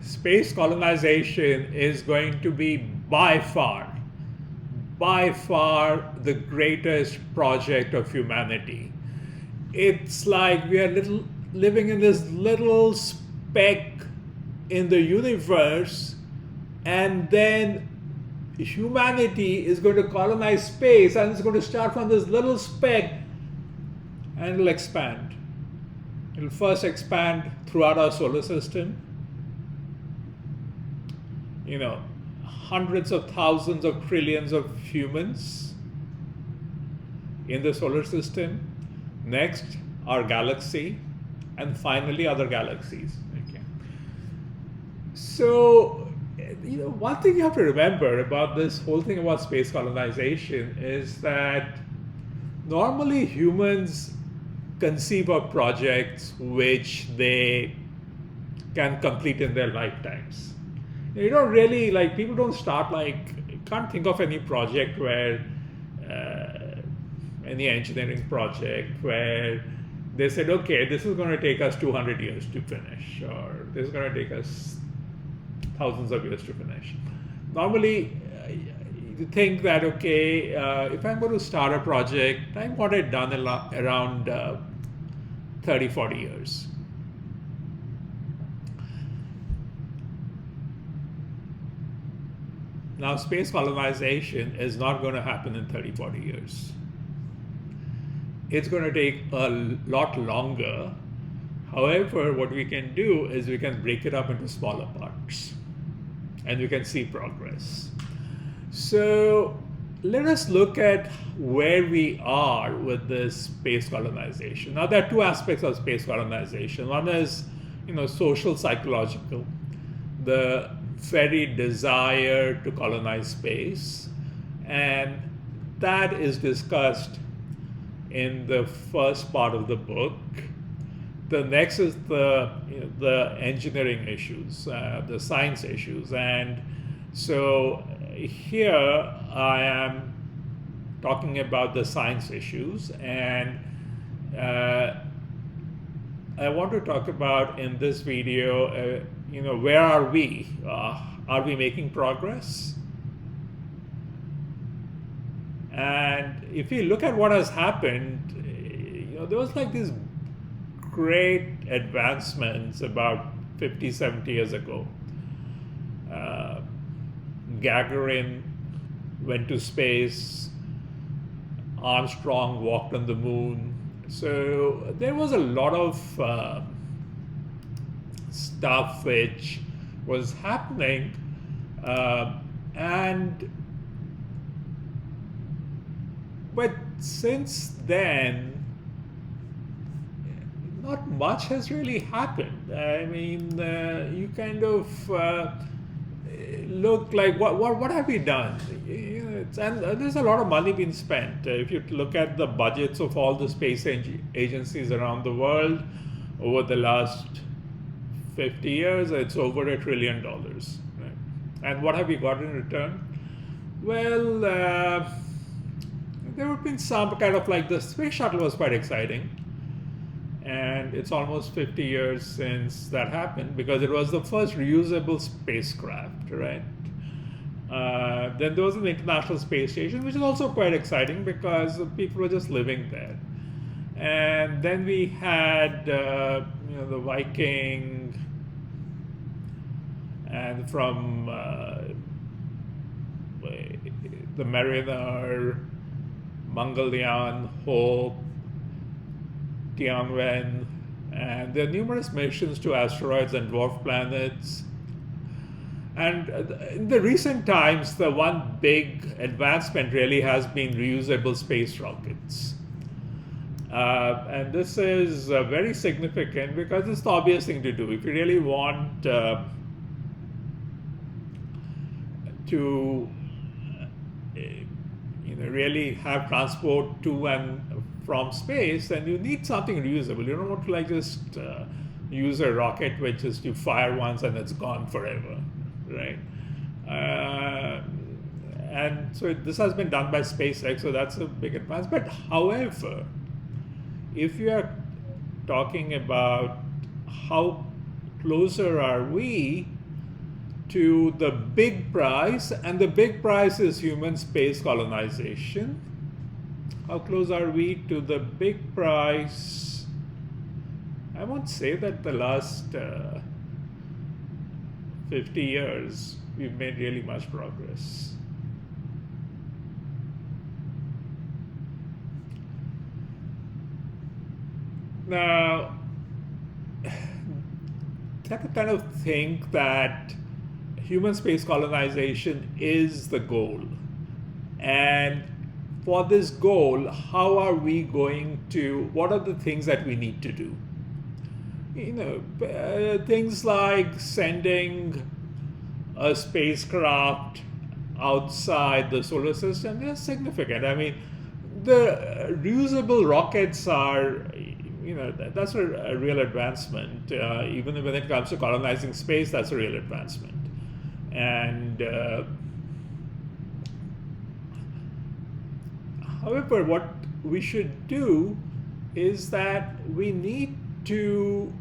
Space colonization is going to be by far the greatest project of humanity. It's like we are living in this little speck in the universe, and then humanity is going to colonize space, and it's going to start from this little speck, and it'll expand. It'll first expand throughout our solar system. Hundreds of thousands of trillions of humans in the solar system. Next, our galaxy, and finally other galaxies. Okay. So, one thing you have to remember about this whole thing about space colonization is that normally humans conceive of projects which they can complete in their lifetimes. You don't really, people don't start can't think of any project where, any engineering project where they said, okay, this is going to take us 200 years to finish, or this is going to take us thousands of years to finish. Normally, you think that, okay, if I'm going to start a project, I want it done around 30, 40 years. Now, space colonization is not going to happen in 30, 40 years. It's going to take a lot longer. However, what we can do is we can break it up into smaller parts, and we can see progress. So let us look at where we are with this space colonization. Now, there are two aspects of space colonization. One is, social, psychological, the very desire to colonize space, and that is discussed in the first part of the book. The next is the engineering issues, the science issues, and so here I am talking about the science issues, and I want to talk about in this video, where are we? Are we making progress? And if you look at what has happened, there was these great advancements about 50, 70 years ago. Gagarin went to space. Armstrong walked on the moon. So there was a lot of stuff which was happening, but since then, not much has really happened. I mean, you kind of look like what have we done? And there's a lot of money being spent. If you look at the budgets of all the space agencies around the world over the last 50 years, it's over $1 trillion. Right? And what have we got in return? Well, there have been some kind of the space shuttle was quite exciting. And it's almost 50 years since that happened, because it was the first reusable spacecraft, right? Then there was an International Space Station, which is also quite exciting because people were just living there. And then we had, the Viking, and from the Mariner, Mangalyaan, Hope, Tianwen, and there are numerous missions to asteroids and dwarf planets. And in the recent times, the one big advancement really has been reusable space rockets. And this is very significant because it's the obvious thing to do. If you really want to really have transport to and from space, then you need something reusable. You don't want to just use a rocket which just you fire once and it's gone forever, right? And so this has been done by SpaceX, so that's a big advance. But however, if you are talking about how closer are we to the big prize? And the big prize is human space colonization. How close are we to the big prize? I won't say that the last 50 years we've made really much progress. Now, I kind of think that human space colonization is the goal. And for this goal, how are we going to, what are the things that we need to do? Things like sending a spacecraft outside the solar system, they're significant. I mean, the reusable rockets are, that's a real advancement. Even when it comes to colonizing space, that's a real advancement. And however, what we should do is that we need to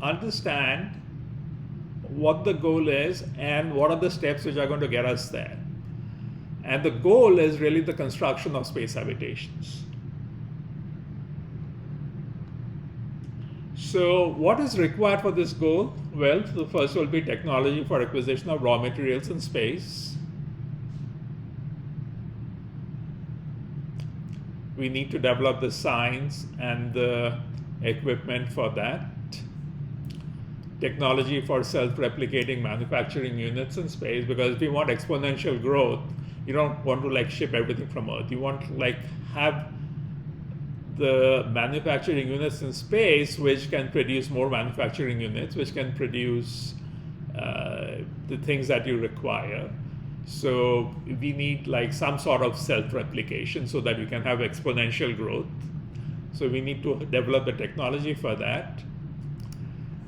understand what the goal is and what are the steps which are going to get us there. And the goal is really the construction of space habitations. So what is required for this goal? Well, the first will be technology for acquisition of raw materials in space. We need to develop the science and the equipment for that. Technology for self-replicating manufacturing units in space, because if you want exponential growth, you don't want to ship everything from Earth. You want to have the manufacturing units in space which can produce more manufacturing units, which can produce the things that you require. So we need some sort of self-replication so that we can have exponential growth. So we need to develop the technology for that.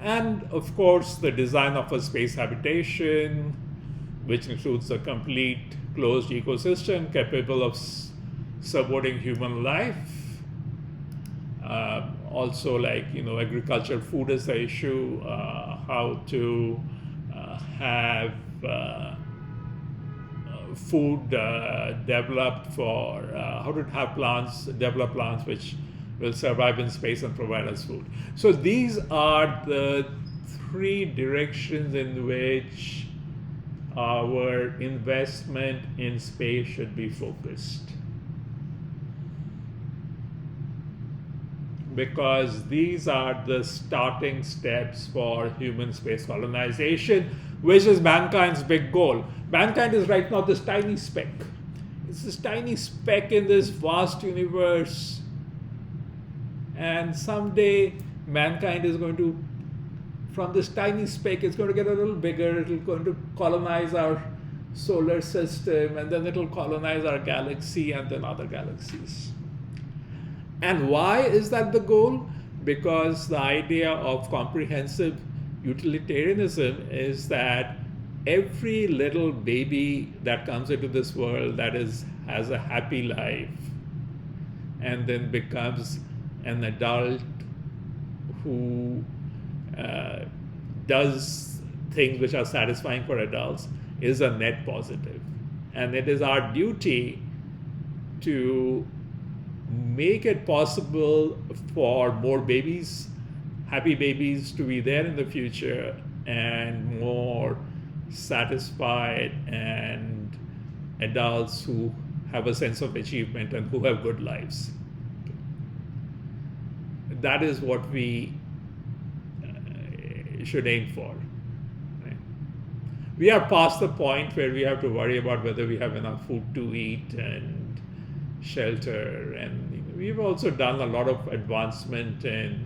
And of course, the design of a space habitation, which includes a complete closed ecosystem capable of supporting human life. Also, agriculture, food is the issue. How to have food developed for, how to have develop plants which will survive in space and provide us food. So these are the three directions in which our investment in space should be focused. Because these are the starting steps for human space colonization, which is mankind's big goal. Mankind is right now this tiny speck. It's this tiny speck in this vast universe. And someday, mankind is going to, from this tiny speck, it's going to get a little bigger. It's going to colonize our solar system, and then it'll colonize our galaxy and then other galaxies. And why is that the goal? Because the idea of comprehensive utilitarianism is that every little baby that comes into this world has a happy life and then becomes an adult who does things which are satisfying for adults is a net positive. And it is our duty to make it possible for more babies, happy babies, to be there in the future, and more satisfied and adults who have a sense of achievement and who have good lives. That is what we should aim for. Right? We are past the point where we have to worry about whether we have enough food to eat and shelter, and we've also done a lot of advancement in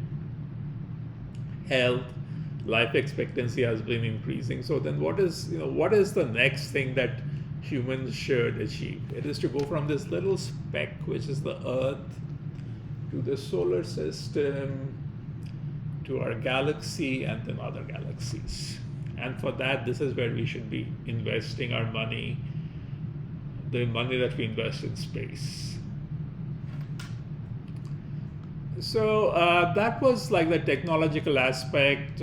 health. Life expectancy has been increasing. So then what is the next thing that humans should achieve? It is to go from this little speck, which is the Earth, to the solar system, to our galaxy, and then other galaxies. And for that, this is where we should be investing our money, the money that we invest in space. So that was like the technological aspect.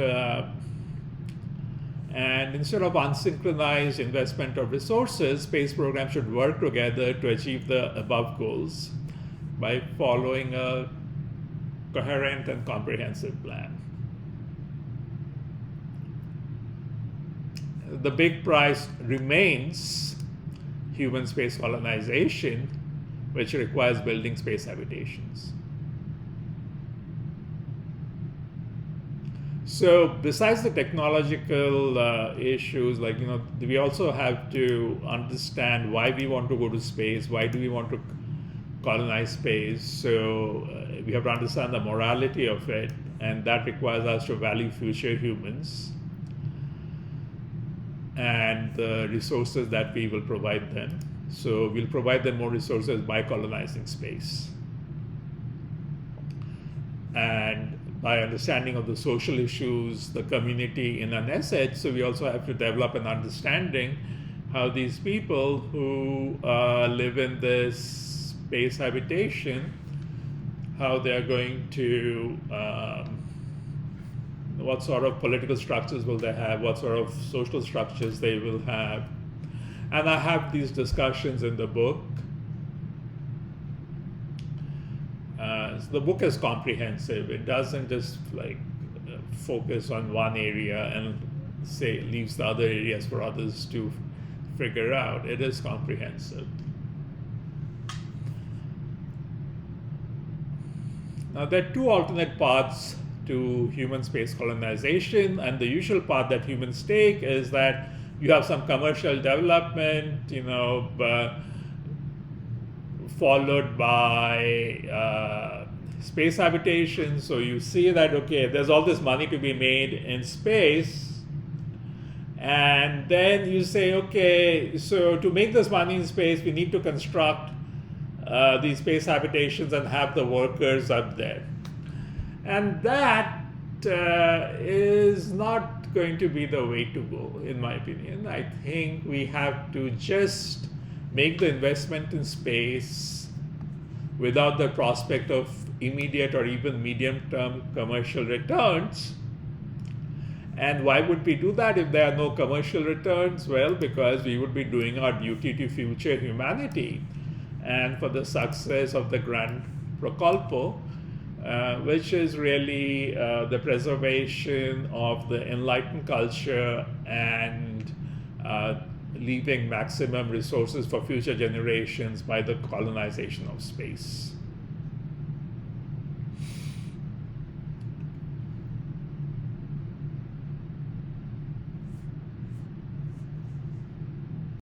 And instead of unsynchronized investment of resources, space programs should work together to achieve the above goals by following a coherent and comprehensive plan. The big prize remains human space colonization, which requires building space habitations. So besides the technological issues, like, we also have to understand why we want to go to space, why do we want to colonize space. So we have to understand the morality of it, and that requires us to value future humans and the resources that we will provide them. So we'll provide them more resources by colonizing space. And by understanding of the social issues, the community in an asset, so we also have to develop an understanding how these people who live in this space habitation, how they're going to, what sort of political structures will they have, what sort of social structures they will have. And I have these discussions in the book. So the book is comprehensive. It doesn't just focus on one area and leaves the other areas for others to figure out. It is comprehensive. Now there are two alternate paths to human space colonization, and the usual path that humans take is that you have some commercial development, followed by space habitation. So you see that, okay, there's all this money to be made in space, and then you say, okay, so to make this money in space, we need to construct these space habitations and have the workers up there. And that is not going to be the way to go, in my opinion. I think we have to just make the investment in space without the prospect of immediate or even medium-term commercial returns. And why would we do that if there are no commercial returns? Well, because we would be doing our duty to future humanity and for the success of the Grand Procolpo, which is really the preservation of the enlightened culture and leaving maximum resources for future generations by the colonization of space.